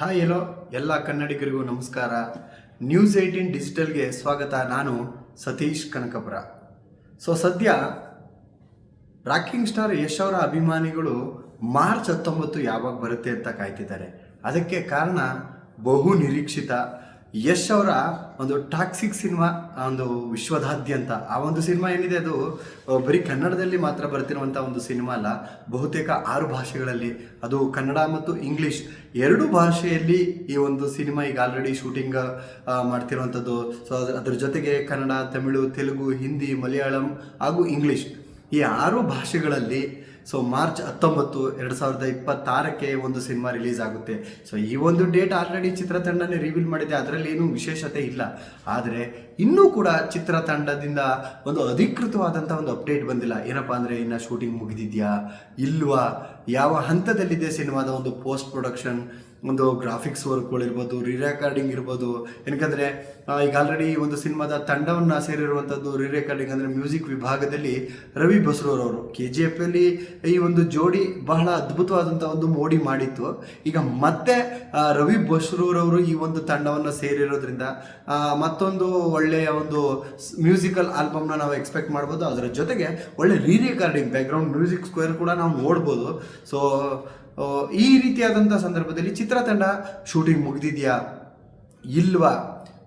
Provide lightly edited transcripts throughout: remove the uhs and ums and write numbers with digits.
Hi ಎಲ್ಲೋ ಎಲ್ಲ ಕನ್ನಡಿಗರಿಗೂ ನಮಸ್ಕಾರ. News 18 ಡಿಜಿಟಲ್ಗೆ ಸ್ವಾಗತ. ನಾನು ಸತೀಶ್ ಕನಕಪುರ. ಸದ್ಯ ರಾಕಿಂಗ್ ಸ್ಟಾರ್ ಯಶ್ ಅವರ ಅಭಿಮಾನಿಗಳು ಮಾರ್ಚ್ 19 ಯಾವಾಗ ಬರುತ್ತೆ ಅಂತ ಕಾಯ್ತಿದ್ದಾರೆ. ಅದಕ್ಕೆ ಕಾರಣ ಬಹು ನಿರೀಕ್ಷಿತ ಯಶ್ ಅವರ ಒಂದು ಟಾಕ್ಸಿಕ್ ಸಿನಿಮಾ, ಒಂದು ವಿಶ್ವದಾದ್ಯಂತ ಆ ಒಂದು ಸಿನಿಮಾ ಏನಿದೆ ಅದು ಬರೀ ಕನ್ನಡದಲ್ಲಿ ಮಾತ್ರ ಬರ್ತಿರುವಂಥ ಒಂದು ಸಿನಿಮಾ ಅಲ್ಲ, ಬಹುತೇಕ 6 ಭಾಷೆಗಳಲ್ಲಿ, ಅದು ಕನ್ನಡ ಮತ್ತು ಇಂಗ್ಲೀಷ್ 2 ಭಾಷೆಯಲ್ಲಿ ಈ ಒಂದು ಸಿನಿಮಾ ಈಗ ಆಲ್ರೆಡಿ ಶೂಟಿಂಗ್ ಮಾಡ್ತಿರುವಂಥದ್ದು. ಅದ್ರ ಜೊತೆಗೆ ಕನ್ನಡ, ತಮಿಳು, ತೆಲುಗು, ಹಿಂದಿ, ಮಲಯಾಳಂ ಹಾಗೂ ಇಂಗ್ಲೀಷ್ ಈ 6 ಭಾಷೆಗಳಲ್ಲಿ ಮಾರ್ಚ್ 19, 2026ಕ್ಕೆ ಒಂದು ಸಿನಿಮಾ ರಿಲೀಸ್ ಆಗುತ್ತೆ. ಈ ಒಂದು ಡೇಟ್ ಆಲ್ರೆಡಿ ಚಿತ್ರತಂಡನೇ ರಿವೀಲ್ ಮಾಡಿದೆ, ಅದರಲ್ಲಿ ಏನೂ ವಿಶೇಷತೆ ಇಲ್ಲ. ಆದರೆ ಇನ್ನೂ ಕೂಡ ಚಿತ್ರತಂಡದಿಂದ ಒಂದು ಅಧಿಕೃತವಾದಂಥ ಒಂದು ಅಪ್ಡೇಟ್ ಬಂದಿಲ್ಲ. ಏನಪ್ಪ ಅಂದರೆ ಇನ್ನು ಶೂಟಿಂಗ್ ಮುಗಿದಿದೆಯಾ ಇಲ್ವಾ, ಯಾವ ಹಂತದಲ್ಲಿದೆ ಸಿನಿಮಾದ ಒಂದು ಪೋಸ್ಟ್ ಪ್ರೊಡಕ್ಷನ್, ಒಂದು ಗ್ರಾಫಿಕ್ಸ್ ವರ್ಕ್ಗಳಿರ್ಬೋದು, ರಿರೆಕಾರ್ಡಿಂಗ್ ಇರ್ಬೋದು. ಏನಕ್ಕಂದರೆ ಈಗ ಆಲ್ರೆಡಿ ಒಂದು ಸಿನಿಮಾದ ತಂಡವನ್ನು ಸೇರಿರುವಂಥದ್ದು ರಿರೆಕಾರ್ಡಿಂಗ್ ಅಂದರೆ ಮ್ಯೂಸಿಕ್ ವಿಭಾಗದಲ್ಲಿ ರವಿ ಬಸ್ರೂರವರು. KGF ಅಲ್ಲಿ ಈ ಒಂದು ಜೋಡಿ ಬಹಳ ಅದ್ಭುತವಾದಂಥ ಒಂದು ಮೋಡಿ ಮಾಡಿತ್ತು. ಈಗ ಮತ್ತೆ ರವಿ ಬಸ್ರೂರವರು ಈ ಒಂದು ತಂಡವನ್ನು ಸೇರಿರೋದ್ರಿಂದ ಮತ್ತೊಂದು ಒಳ್ಳೆಯ ಒಂದು ಮ್ಯೂಸಿಕಲ್ ಆಲ್ಬಮ್ನ ನಾವು ಎಕ್ಸ್ಪೆಕ್ಟ್ ಮಾಡ್ಬೋದು. ಅದರ ಜೊತೆಗೆ ಒಳ್ಳೆ ರಿರೆಕಾರ್ಡಿಂಗ್ ಬ್ಯಾಕ್ಗ್ರೌಂಡ್ ಮ್ಯೂಸಿಕ್ ಸ್ಕ್ವೇರ್ ಕೂಡ ನಾವು ನೋಡ್ಬೋದು. ಈ ರೀತಿಯಾದಂಥ ಸಂದರ್ಭದಲ್ಲಿ ಚಿತ್ರತಂಡ ಶೂಟಿಂಗ್ ಮುಗಿದಿದೆಯಾ ಇಲ್ವಾ,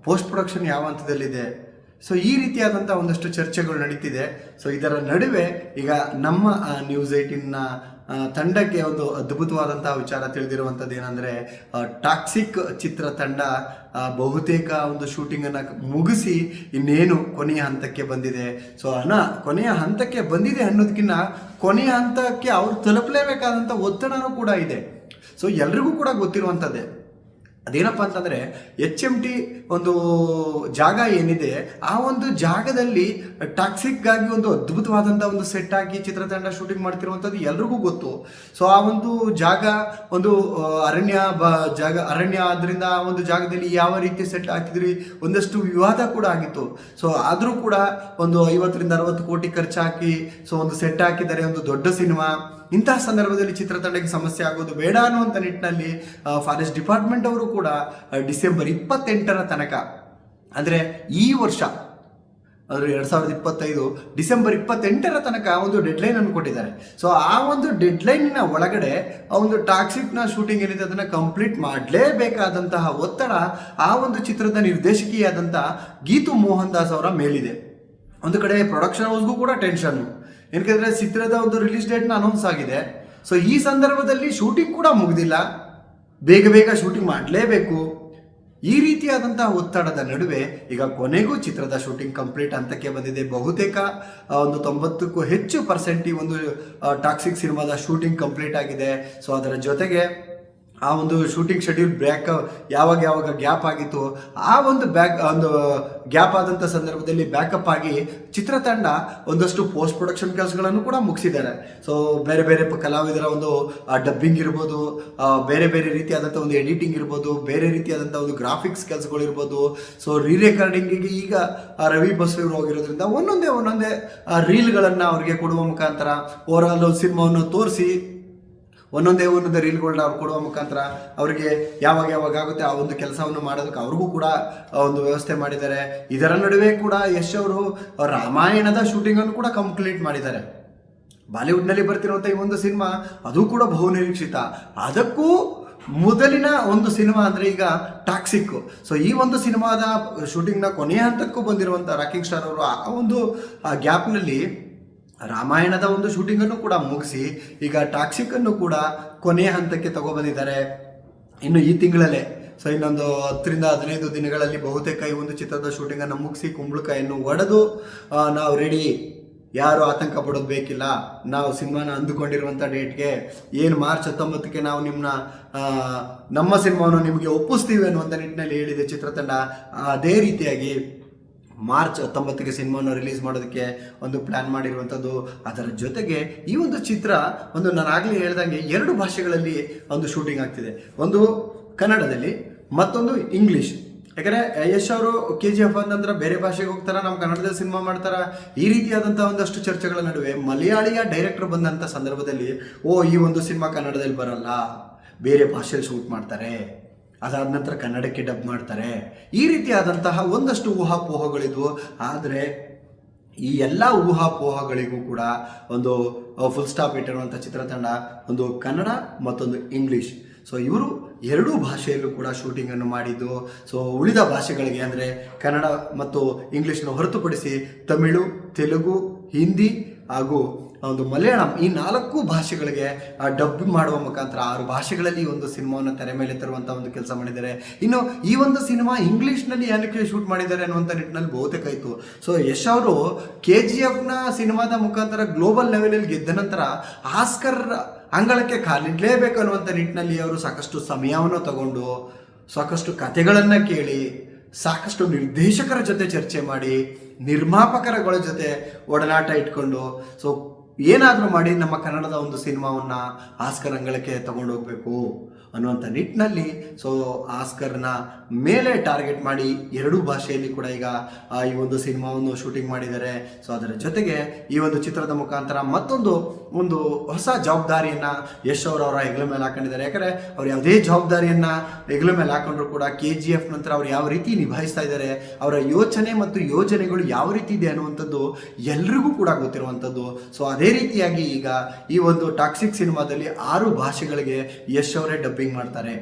ಪೋಸ್ಟ್ ಪ್ರೊಡಕ್ಷನ್ ಯಾವ ಹಂತದಲ್ಲಿದೆ, ಈ ರೀತಿಯಾದಂಥ ಒಂದಷ್ಟು ಚರ್ಚೆಗಳು ನಡೀತಿದೆ. ಇದರ ನಡುವೆ ಈಗ ನಮ್ಮ ನ್ಯೂಸ್ 18ನ ತಂಡಕ್ಕೆ ಒಂದು ಅದ್ಭುತವಾದಂಥ ವಿಚಾರ ತಿಳಿದಿರುವಂಥದ್ದು ಏನಂದರೆ, ಟಾಕ್ಸಿಕ್ ಚಿತ್ರತಂಡ ಬಹುತೇಕ ಒಂದು ಶೂಟಿಂಗನ್ನು ಮುಗಿಸಿ ಇನ್ನೇನು ಕೊನೆಯ ಹಂತಕ್ಕೆ ಬಂದಿದೆ. ಕೊನೆಯ ಹಂತಕ್ಕೆ ಬಂದಿದೆ ಅನ್ನೋದಕ್ಕಿಂತ ಕೊನೆಯ ಹಂತಕ್ಕೆ ಅವ್ರು ತಲುಪಲೇಬೇಕಾದಂಥ ಒತ್ತಡನೂ ಕೂಡ ಇದೆ. ಎಲ್ರಿಗೂ ಕೂಡ ಗೊತ್ತಿರುವಂಥದ್ದೇ. ಅದೇನಪ್ಪ ಅಂತಂದರೆ HMT ಒಂದು ಜಾಗ ಏನಿದೆ, ಆ ಒಂದು ಜಾಗದಲ್ಲಿ ಟಾಕ್ಸಿಕ್ಗಾಗಿ ಒಂದು ಅದ್ಭುತವಾದಂಥ ಒಂದು ಸೆಟ್ ಹಾಕಿ ಚಿತ್ರತಂಡ ಶೂಟಿಂಗ್ ಮಾಡ್ತಿರುವಂಥದ್ದು ಎಲ್ರಿಗೂ ಗೊತ್ತು. ಆ ಒಂದು ಜಾಗ ಒಂದು ಅರಣ್ಯ ಆದ್ದರಿಂದ ಆ ಒಂದು ಜಾಗದಲ್ಲಿ ಯಾವ ರೀತಿ ಸೆಟ್ ಹಾಕಿದ್ರಿ ಒಂದಷ್ಟು ವಿವಾದ ಕೂಡ ಆಗಿತ್ತು. ಆದರೂ ಕೂಡ ಒಂದು 50-60 ಕೋಟಿ ಖರ್ಚು ಹಾಕಿ ಒಂದು ಸೆಟ್ ಹಾಕಿದ್ದಾರೆ, ಒಂದು ದೊಡ್ಡ ಸಿನಿಮಾ. ಇಂತಹ ಸಂದರ್ಭದಲ್ಲಿ ಚಿತ್ರತಂಡಕ್ಕೆ ಸಮಸ್ಯೆ ಆಗೋದು ಬೇಡ ಅನ್ನುವಂಥ ನಿಟ್ಟಿನಲ್ಲಿ ಫಾರೆಸ್ಟ್ ಡಿಪಾರ್ಟ್ಮೆಂಟ್ ಅವರು ಕೂಡ ಡಿಸೆಂಬರ್ 28ರ ತನಕ, ಅಂದರೆ ಈ ವರ್ಷ, ಅಂದರೆ 2025 ಡಿಸೆಂಬರ್ 28ರ ತನಕ ಒಂದು ಡೆಡ್ಲೈನ್ ಅನ್ನು ಕೊಟ್ಟಿದ್ದಾರೆ. ಆ ಒಂದು ಡೆಡ್ಲೈನಿನ ಒಳಗಡೆ ಆ ಒಂದು ಟಾಕ್ಸಿಕ್ನ ಶೂಟಿಂಗ್ ಏನಿದೆ ಅದನ್ನು ಕಂಪ್ಲೀಟ್ ಮಾಡಲೇಬೇಕಾದಂತಹ ಒತ್ತಡ ಆ ಒಂದು ಚಿತ್ರದ ನಿರ್ದೇಶಕಿಯಾದಂಥ ಗೀತು ಮೋಹನ್ ದಾಸ್ ಅವರ ಮೇಲಿದೆ. ಒಂದು ಕಡೆ ಪ್ರೊಡಕ್ಷನ್ ಹೌಸ್ಗೂ ಕೂಡ ಟೆನ್ಷನ್ನು, ಏನಕ್ಕೆ ಚಿತ್ರದ ಒಂದು ರಿಲೀಸ್ ಡೇಟ್ನ ಅನೌನ್ಸ್ ಆಗಿದೆ. ಈ ಸಂದರ್ಭದಲ್ಲಿ ಶೂಟಿಂಗ್ ಕೂಡ ಮುಗಿದಿಲ್ಲ, ಬೇಗ ಶೂಟಿಂಗ್ ಮಾಡಲೇಬೇಕು. ಈ ರೀತಿಯಾದಂತಹ ಒತ್ತಡದ ನಡುವೆ ಈಗ ಕೊನೆಗೂ ಚಿತ್ರದ ಶೂಟಿಂಗ್ ಕಂಪ್ಲೀಟ್ ಹಂತಕ್ಕೆ ಬಂದಿದೆ. ಬಹುತೇಕ ಒಂದು 90ಕ್ಕೂ ಹೆಚ್ಚು % ಈ ಒಂದು ಟಾಕ್ಸಿಕ್ ಸಿನಿಮಾದ ಶೂಟಿಂಗ್ ಕಂಪ್ಲೀಟ್ ಆಗಿದೆ. ಅದರ ಜೊತೆಗೆ ಆ ಒಂದು ಶೂಟಿಂಗ್ ಶೆಡ್ಯೂಲ್ ಯಾವಾಗ ಗ್ಯಾಪ್ ಆಗಿತ್ತು, ಆ ಒಂದು ಗ್ಯಾಪ್ ಆದಂಥ ಸಂದರ್ಭದಲ್ಲಿ ಬ್ಯಾಕಪ್ ಆಗಿ ಚಿತ್ರತಂಡ ಒಂದಷ್ಟು ಪೋಸ್ಟ್ ಪ್ರೊಡಕ್ಷನ್ ಕೆಲಸಗಳನ್ನು ಕೂಡ ಮುಗಿಸಿದ್ದಾರೆ. ಬೇರೆ ಕಲಾವಿದರ ಒಂದು ಡಬ್ಬಿಂಗ್ ಇರ್ಬೋದು, ಬೇರೆ ರೀತಿಯಾದಂಥ ಒಂದು ಎಡಿಟಿಂಗ್ ಇರ್ಬೋದು, ಬೇರೆ ರೀತಿಯಾದಂಥ ಒಂದು ಗ್ರಾಫಿಕ್ಸ್ ಕೆಲಸಗಳಿರ್ಬೋದು. ರಿರೆಕಾರ್ಡಿಂಗಿಗೆ ಈಗ ರವಿ ಬಸ್ರೂರು ಹೋಗಿರೋದ್ರಿಂದ ಒಂದೊಂದೇ ರೀಲ್ಗಳನ್ನು ಅವ್ರಿಗೆ ಕೊಡುವ ಮುಖಾಂತರ ಓವರ್ ಆಲ್ ಸಿನಿಮಾವನ್ನು ತೋರಿಸಿ ಒಂದೊಂದೇ ರೀಲ್ಗಳನ್ನ ಅವ್ರು ಕೊಡುವ ಮುಖಾಂತರ ಅವರಿಗೆ ಯಾವಾಗ ಆಗುತ್ತೆ ಆ ಒಂದು ಕೆಲಸವನ್ನು ಮಾಡೋದಕ್ಕೆ ಅವ್ರಿಗೂ ಕೂಡ ಒಂದು ವ್ಯವಸ್ಥೆ ಮಾಡಿದ್ದಾರೆ. ಇದರ ನಡುವೆ ಕೂಡ ಯಶ್ ಅವರು ರಾಮಾಯಣದ ಶೂಟಿಂಗನ್ನು ಕೂಡ ಕಂಪ್ಲೀಟ್ ಮಾಡಿದ್ದಾರೆ. ಬಾಲಿವುಡ್ನಲ್ಲಿ ಬರ್ತಿರುವಂಥ ಈ ಒಂದು ಸಿನಿಮಾ ಅದು ಕೂಡ ಬಹು ನಿರೀಕ್ಷಿತ. ಅದಕ್ಕೂ ಮೊದಲಿನ ಒಂದು ಸಿನಿಮಾ ಅಂದರೆ ಈಗ ಟಾಕ್ಸಿಕ್. ಈ ಒಂದು ಸಿನಿಮಾದ ಶೂಟಿಂಗ್ನ ಕೊನೆಯ ಹಂತಕ್ಕೂ ಬಂದಿರುವಂಥ ರಾಕಿಂಗ್ ಸ್ಟಾರ್ ಅವರು ಆ ಒಂದು ಗ್ಯಾಪ್ನಲ್ಲಿ ರಾಮಾಯಣದ ಒಂದು ಶೂಟಿಂಗನ್ನು ಕೂಡ ಮುಗಿಸಿ ಈಗ ಟಾಕ್ಸಿಕ್ಕನ್ನು ಕೂಡ ಕೊನೆಯ ಹಂತಕ್ಕೆ ತಗೊಬಂದಿದ್ದಾರೆ. ಇನ್ನು ಈ ತಿಂಗಳಲ್ಲೇ ಇನ್ನೊಂದು 10-15 ದಿನಗಳಲ್ಲಿ ಬಹುತೇಕ ಈ ಒಂದು ಚಿತ್ರದ ಶೂಟಿಂಗನ್ನು ಮುಗಿಸಿ ಕುಂಬಳಕಾಯನ್ನು ಒಡೆದು ನಾವು ರೆಡಿ, ಯಾರು ಆತಂಕ ಪಡೋದು ಬೇಕಿಲ್ಲ, ನಾವು ಸಿನಿಮಾನ ಅಂದುಕೊಂಡಿರುವಂಥ ಡೇಟ್ಗೆ ಏನು ಮಾರ್ಚ್ 19ಕ್ಕೆ ನಾವು ನಮ್ಮ ಸಿನಿಮಾವನ್ನು ನಿಮಗೆ ಒಪ್ಪಿಸ್ತೀವಿ ಅನ್ನುವಂಥ ನಿಟ್ಟಿನಲ್ಲಿ ಹೇಳಿದೆ ಚಿತ್ರತಂಡ. ಅದೇ ರೀತಿಯಾಗಿ ಮಾರ್ಚ್ 19ಕ್ಕೆ ಸಿನಿಮಾನ ರಿಲೀಸ್ ಮಾಡೋದಕ್ಕೆ ಒಂದು ಪ್ಲ್ಯಾನ್ ಮಾಡಿರುವಂಥದ್ದು. ಅದರ ಜೊತೆಗೆ ಈ ಒಂದು ಚಿತ್ರ ನಾನು ಆಗಲೇ ಹೇಳ್ದಂಗೆ 2 ಭಾಷೆಗಳಲ್ಲಿ ಒಂದು ಶೂಟಿಂಗ್ ಆಗ್ತಿದೆ, ಒಂದು ಕನ್ನಡದಲ್ಲಿ ಮತ್ತೊಂದು ಇಂಗ್ಲೀಷ್. ಯಾಕಂದರೆ ಯಶ್ ಅವರು KGF ನಂತರ ಬೇರೆ ಭಾಷೆಗೆ ಹೋಗ್ತಾರ, ನಮ್ಮ ಕನ್ನಡದಲ್ಲಿ ಸಿನಿಮಾ ಮಾಡ್ತಾರ. ಈ ರೀತಿಯಾದಂಥ ಒಂದಷ್ಟು ಚರ್ಚೆಗಳ ನಡುವೆ ಮಲಯಾಳಿಯ ಡೈರೆಕ್ಟರ್ ಬಂದಂಥ ಸಂದರ್ಭದಲ್ಲಿ ಈ ಒಂದು ಸಿನಿಮಾ ಕನ್ನಡದಲ್ಲಿ ಬರಲ್ಲ, ಬೇರೆ ಭಾಷೆಯಲ್ಲಿ ಶೂಟ್ ಮಾಡ್ತಾರೆ ಅದಾದ ನಂತರ ಕನ್ನಡಕ್ಕೆ ಡಬ್ ಮಾಡ್ತಾರೆ. ಈ ರೀತಿಯಾದಂತಹ ಒಂದಷ್ಟು ಊಹಾಪೋಹಗಳಿದ್ವು. ಆದರೆ ಈ ಎಲ್ಲ ಊಹಾಪೋಹಗಳಿಗೂ ಕೂಡ ಒಂದು ಫುಲ್ ಸ್ಟಾಪ್ ಇಟ್ಟಿರುವಂಥ ಚಿತ್ರತಂಡ ಒಂದು ಕನ್ನಡ ಮತ್ತೊಂದು ಇಂಗ್ಲೀಷ್. ಸೊ ಇವರು ಎರಡೂ ಭಾಷೆಯಲ್ಲೂ ಕೂಡ ಶೂಟಿಂಗನ್ನು ಮಾಡಿದ್ದು. ಸೊ ಉಳಿದ ಭಾಷೆಗಳಿಗೆ ಅಂದರೆ ಕನ್ನಡ ಮತ್ತು ಇಂಗ್ಲೀಷ್ನ ಹೊರತುಪಡಿಸಿ ತಮಿಳು, ತೆಲುಗು, ಹಿಂದಿ ಹಾಗೂ ಒಂದು ಮಲಯಾಳಂ ಈ 4 ಭಾಷೆಗಳಿಗೆ ಡಬ್ ಮಾಡುವ ಮುಖಾಂತರ 6 ಭಾಷೆಗಳಲ್ಲಿ ಈ ಒಂದು ಸಿನಿಮಾವನ್ನು ತೆರೆ ಮೇಲೆ ತರುವಂಥ ಒಂದು ಕೆಲಸ ಮಾಡಿದ್ದಾರೆ. ಇನ್ನು ಈ ಒಂದು ಸಿನಿಮಾ ಇಂಗ್ಲೀಷ್ನಲ್ಲಿ ಏನಕ್ಕೆ ಶೂಟ್ ಮಾಡಿದ್ದಾರೆ ಅನ್ನುವಂಥ ನಿಟ್ಟಿನಲ್ಲಿ ಬಹುತೇಕ ಇತ್ತು. ಸೊ ಯಶ್ ಅವರು KGFನ ಸಿನಿಮಾದ ಮುಖಾಂತರ ಗ್ಲೋಬಲ್ ಲೆವೆಲಲ್ಲಿ ಗೆದ್ದ ನಂತರ ಆಸ್ಕರ್ ಅಂಗಳಕ್ಕೆ ಕಾಲಿಡಲೇಬೇಕು ಅನ್ನುವಂಥ ನಿಟ್ಟಿನಲ್ಲಿ ಅವರು ಸಾಕಷ್ಟು ಸಮಯವನ್ನು ತಗೊಂಡು, ಸಾಕಷ್ಟು ಕಥೆಗಳನ್ನು ಕೇಳಿ, ಸಾಕಷ್ಟು ನಿರ್ದೇಶಕರ ಜೊತೆ ಚರ್ಚೆ ಮಾಡಿ, ನಿರ್ಮಾಪಕರುಗಳ ಜೊತೆ ಒಡನಾಟ ಇಟ್ಕೊಂಡು ಸೊ ಏನಾದರೂ ಮಾಡಿ ನಮ್ಮ ಕನ್ನಡದ ಒಂದು ಸಿನಿಮಾವನ್ನು ಆಸ್ಕರ್ ಅಂಗಳಕ್ಕೆ ತಗೊಂಡು ಹೋಗಬೇಕು ಅನ್ನುವಂಥ ನಿಟ್ಟಿನಲ್ಲಿ ಸೊ ಆಸ್ಕರ್ನ ಮೇಲೆ ಟಾರ್ಗೆಟ್ ಮಾಡಿ ಎರಡೂ ಭಾಷೆಯಲ್ಲಿ ಕೂಡ ಈಗ ಈ ಒಂದು ಸಿನಿಮಾವನ್ನು ಶೂಟಿಂಗ್ ಮಾಡಿದ್ದಾರೆ. ಸೊ ಅದರ ಜೊತೆಗೆ ಈ ಒಂದು ಚಿತ್ರದ ಮುಖಾಂತರ ಮತ್ತೊಂದು ಹೊಸ ಜವಾಬ್ದಾರಿಯನ್ನು ಯಶ್ ಅವರ ಹೆಗಲ ಮೇಲೆ ಹಾಕೊಂಡಿದ್ದಾರೆ. ಯಾಕಂದರೆ ಅವ್ರು ಯಾವುದೇ ಜವಾಬ್ದಾರಿಯನ್ನು ಹೆಗಲ ಮೇಲೆ ಹಾಕೊಂಡ್ರು ಕೂಡ KGF ನಂತರ ಅವ್ರು ಯಾವ ರೀತಿ ನಿಭಾಯಿಸ್ತಾ ಇದ್ದಾರೆ, ಅವರ ಯೋಚನೆ ಮತ್ತು ಯೋಜನೆಗಳು ಯಾವ ರೀತಿ ಇದೆ ಅನ್ನುವಂಥದ್ದು ಎಲ್ರಿಗೂ ಕೂಡ ಗೊತ್ತಿರುವಂಥದ್ದು. ಸೊ ಅದೇ ರೀತಿಯಾಗಿ ಈಗ ಈ ಒಂದು ಟಾಕ್ಸಿಕ್ ಸಿನಿಮಾದಲ್ಲಿ 6 ಭಾಷೆಗಳಿಗೆ ಯಶ್ ಅವರೇ ಡಬ್ಬಿಂಗ್ ಮಾಡ್ತಾರೆ.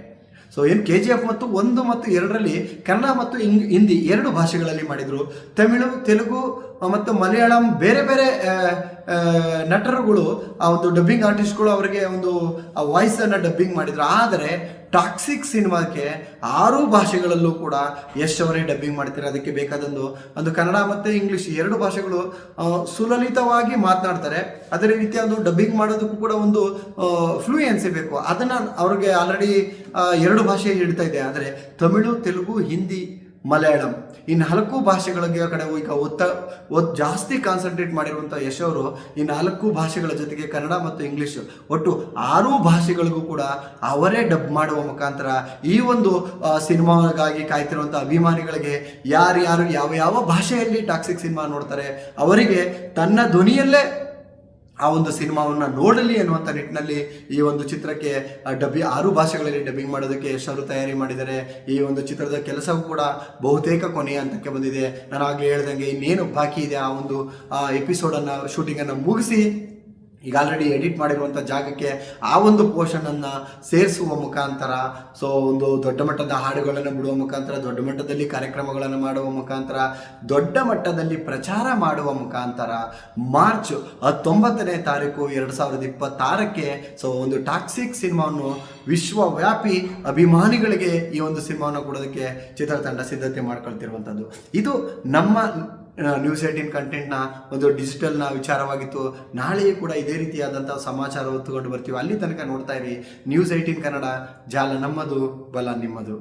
ಸೊ ಏನು KGF ಮತ್ತು 1 ಮತ್ತು 2ರಲ್ಲಿ ಕನ್ನಡ ಮತ್ತು ಹಿಂದಿ 2 ಭಾಷೆಗಳಲ್ಲಿ ಮಾಡಿದರು. ತಮಿಳು, ತೆಲುಗು ಮತ್ತು ಮಲಯಾಳಂ ಬೇರೆ ಬೇರೆ ನಟರುಗಳು ಆ ಒಂದು ಡಬ್ಬಿಂಗ್ ಆರ್ಟಿಸ್ಟ್ಗಳು ಅವರಿಗೆ ಒಂದು ವಾಯ್ಸನ್ನು ಡಬ್ಬಿಂಗ್ ಮಾಡಿದರು. ಆದರೆ ಟಾಕ್ಸಿಕ್ ಸಿನಿಮಾಕ್ಕೆ 6 ಭಾಷೆಗಳಲ್ಲೂ ಕೂಡ ಯಶ್ ಅವರೇ ಡಬ್ಬಿಂಗ್ ಮಾಡ್ತಾರೆ. ಅದಕ್ಕೆ ಬೇಕಾದಂದು ಕನ್ನಡ ಮತ್ತು ಇಂಗ್ಲೀಷ್ 2 ಭಾಷೆಗಳು ಸುಲಲಿತವಾಗಿ ಮಾತನಾಡ್ತಾರೆ. ಅದೇ ರೀತಿ ಒಂದು ಡಬ್ಬಿಂಗ್ ಮಾಡೋದಕ್ಕೂ ಕೂಡ ಒಂದು ಫ್ಲೂಯೆನ್ಸಿ ಬೇಕು. ಅದನ್ನು ಅವ್ರಿಗೆ ಆಲ್ರೆಡಿ 2 ಭಾಷೆ ಹಿಡಿತಾ ಇದೆ. ಆದರೆ ತಮಿಳು, ತೆಲುಗು, ಹಿಂದಿ, ಮಲಯಾಳಂ ಈ 4 ಭಾಷೆಗಳಿಗೆ ಕಡೆ ಈಗ ಜಾಸ್ತಿ ಕಾನ್ಸಂಟ್ರೇಟ್ ಮಾಡಿರುವಂಥ ಯಶ್ ಅವರು ಈ 4 ಭಾಷೆಗಳ ಜೊತೆಗೆ ಕನ್ನಡ ಮತ್ತು ಇಂಗ್ಲೀಷ್ ಒಟ್ಟು 6 ಭಾಷೆಗಳಿಗೂ ಕೂಡ ಅವರೇ ಡಬ್ ಮಾಡುವ ಮುಖಾಂತರ ಈ ಒಂದು ಸಿನಿಮಾಗಾಗಿ ಕಾಯ್ತಿರುವಂಥ ಅಭಿಮಾನಿಗಳಿಗೆ ಯಾರ್ಯಾರು ಯಾವ ಭಾಷೆಯಲ್ಲಿ ಟಾಕ್ಸಿಕ್ ಸಿನಿಮಾ ನೋಡ್ತಾರೆ ಅವರಿಗೆ ತನ್ನ ಧ್ವನಿಯಲ್ಲೇ ಆ ಒಂದು ಸಿನಿಮಾವನ್ನು ನೋಡಲಿ ಅನ್ನುವಂಥ ನಿಟ್ಟಿನಲ್ಲಿ ಈ ಒಂದು ಚಿತ್ರಕ್ಕೆ 6 ಭಾಷೆಗಳಲ್ಲಿ ಡಬ್ಬಿಂಗ್ ಮಾಡೋದಕ್ಕೆ ಯಶ್ ಅವರು ತಯಾರಿ ಮಾಡಿದ್ದಾರೆ. ಈ ಒಂದು ಚಿತ್ರದ ಕೆಲಸವೂ ಕೂಡ ಬಹುತೇಕ ಕೊನೆಯ ಹಂತಕ್ಕೆ ಬಂದಿದೆ. ನಾನು ಆಗಲೇ ಹೇಳ್ದಂಗೆ ಇನ್ನೇನು ಬಾಕಿ ಇದೆ ಆ ಒಂದು ಎಪಿಸೋಡನ್ನು ಶೂಟಿಂಗನ್ನು ಮುಗಿಸಿ ಈಗ ಆಲ್ರೆಡಿ ಎಡಿಟ್ ಮಾಡಿರುವಂಥ ಜಾಗಕ್ಕೆ ಆ ಒಂದು ಪೋರ್ಷನನ್ನು ಸೇರಿಸುವ ಮುಖಾಂತರ ಸೊ ಒಂದು ದೊಡ್ಡ ಮಟ್ಟದ ಹಾಡುಗಳನ್ನು ಬಿಡುವ ಮುಖಾಂತರ, ದೊಡ್ಡ ಮಟ್ಟದಲ್ಲಿ ಕಾರ್ಯಕ್ರಮಗಳನ್ನು ಮಾಡುವ ಮುಖಾಂತರ, ದೊಡ್ಡ ಮಟ್ಟದಲ್ಲಿ ಪ್ರಚಾರ ಮಾಡುವ ಮುಖಾಂತರ ಮಾರ್ಚ್ 19ನೇ ತಾರೀಕು 2026ಕ್ಕೆ ಸೊ ಒಂದು ಟಾಕ್ಸಿಕ್ ಸಿನಿಮಾವನ್ನು ವಿಶ್ವವ್ಯಾಪಿ ಅಭಿಮಾನಿಗಳಿಗೆ ಈ ಒಂದು ಸಿನಿಮಾವನ್ನು ಕೊಡೋದಕ್ಕೆ ಚಿತ್ರತಂಡ ಸಿದ್ಧತೆ ಮಾಡ್ಕೊಳ್ತಿರುವಂಥದ್ದು. ಇದು ನಮ್ಮ ನ್ಯೂಸ್ 18 ಕಂಟೆಂಟ್ನ ಒಂದು ಡಿಜಿಟಲ್ನ ವಿಚಾರವಾಗಿತ್ತು. ನಾಳೆಯೂ ಕೂಡ ಇದೇ ರೀತಿಯಾದಂಥ ಸಮಾಚಾರ ಹೊತ್ತುಕೊಂಡು ಬರ್ತೀವಿ. ಅಲ್ಲಿ ತನಕ ನೋಡ್ತಾ ಇರಿ ನ್ಯೂಸ್ 18 ಕನ್ನಡ. ಜಾಲ ನಮ್ಮದು, ಬಲ ನಿಮ್ಮದು.